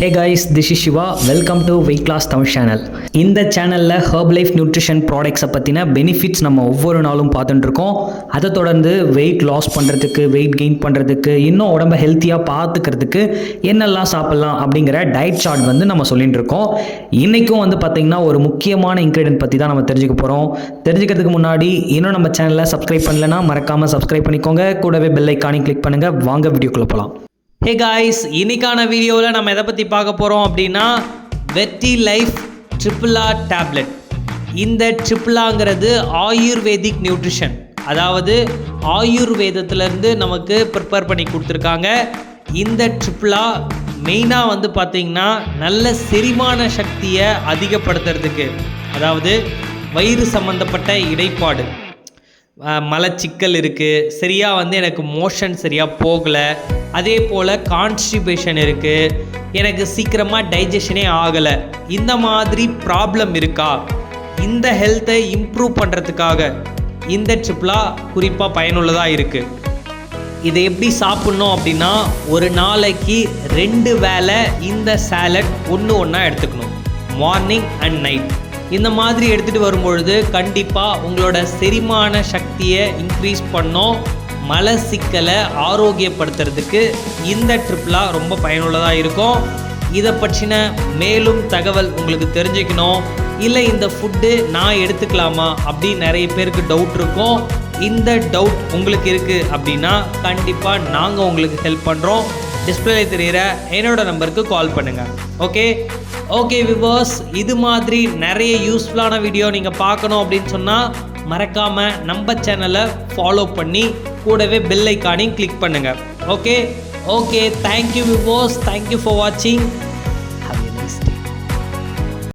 Hey guys, this is Siva. Welcome to weight loss Tamil channel. இந்த சேனலில் Harb life nutrition ப்ராடக்ட்ஸை பற்றின பெனிஃபிட்ஸ் நம்ம ஒவ்வொரு நாளும் பார்த்துட்டுருக்கோம். அதை தொடர்ந்து வெயிட் லாஸ் பண்ணுறதுக்கு, வெயிட் கெயின் பண்ணுறதுக்கு, இன்னும் உடம்பை ஹெல்த்தியாக பார்த்துக்கிறதுக்கு என்னெல்லாம் சாப்பிட்லாம் அப்படிங்கிற டயட் சார்ட் நம்ம சொல்லிட்டு இருக்கோம். இன்றைக்கும் பார்த்திங்கன்னா ஒரு முக்கியமான இன்க்ரீடியன்ட் பற்றி தான் நம்ம தெரிஞ்சுக்க போகிறோம். தெரிஞ்சுக்கிறதுக்கு முன்னாடி இன்னும் நம்ம சேனலை சப்ஸ்கிரைப் பண்ணலைன்னா மறக்காமல் சப்ஸ்கிரைப் பண்ணிக்கோங்க. கூடவே பெல் ஐக்கானையும் கிளிக் பண்ணுங்கள். வாங்க வீடியோக்குள்ளே போகலாம். ஹே காய்ஸ், இன்னைக்கான வீடியோவில் நம்ம எதை பற்றி பார்க்க போகிறோம் அப்படின்னா வெட்டி லைஃப் ட்ரிபிளா டேப்லெட். இந்த ட்ரிபிளாங்கிறது ஆயுர்வேதிக் நியூட்ரிஷன், அதாவது ஆயுர்வேதத்திலேருந்து நமக்கு ப்ரிப்பேர் பண்ணி கொடுத்துருக்காங்க. இந்த ட்ரிபிளா மெயினாக பார்த்திங்கன்னா நல்ல செரிமான சக்தியை அதிகப்படுத்துறதுக்கு, அதாவது வயிறு சம்மந்தப்பட்ட இடைப்பாடு, மலச்சிக்கல் இருக்குது, சரியாக எனக்கு மோஷன் சரியாக போகலை, அதே போல் கான்ஸ்டிபேஷன் இருக்குது, எனக்கு சீக்கிரமாக டைஜஷனே ஆகலை, இந்த மாதிரி ப்ராப்ளம் இருக்கா, இந்த ஹெல்த்தை இம்ப்ரூவ் பண்ணுறதுக்காக இந்த ட்ரிபிளா குறிப்பாக பயனுள்ளதாக இருக்குது. இதை எப்படி சாப்பிட்ணும் அப்படின்னா, ஒரு நாளைக்கு 2 வேளை இந்த சாலட் ஒன்றா எடுத்துக்கணும், மார்னிங் அண்ட் நைட். இந்த மாதிரி எடுத்துகிட்டு வரும்பொழுது கண்டிப்பாக உங்களோட செரிமான சக்தியை இன்க்ரீஸ் பண்ணோம். மலச்சிக்கலை ஆரோக்கியப்படுத்துறதுக்கு இந்த ட்ரிபிளா ரொம்ப பயனுள்ளதாக இருக்கும். இதை பற்றின மேலும் தகவல் உங்களுக்கு தெரிஞ்சுக்கணும், இல்லை இந்த ஃபுட்டு நான் எடுத்துக்கலாமா அப்படின்னு நிறைய பேருக்கு டவுட் இருக்கும். இந்த டவுட் உங்களுக்கு இருக்குது அப்படின்னா கண்டிப்பாக நாங்கள் உங்களுக்கு ஹெல்ப் பண்ணுறோம். டிஸ்பிளே தெரிகிற என்னோட நம்பருக்கு கால் பண்ணுங்கள். ஓகே விவர்ஸ், இது மாதிரி நிறைய யூஸ்ஃபுல்லான வீடியோ நீங்கள் பார்க்கணும் அப்படின்னு சொன்னால் மறக்காமல் நம்ம சேனலை ஃபாலோ பண்ணி கூடவே பெல் ஐக்கானையும் கிளிக் பண்ணுங்கள். Okay thank you viewers, thank you for வாட்சிங்.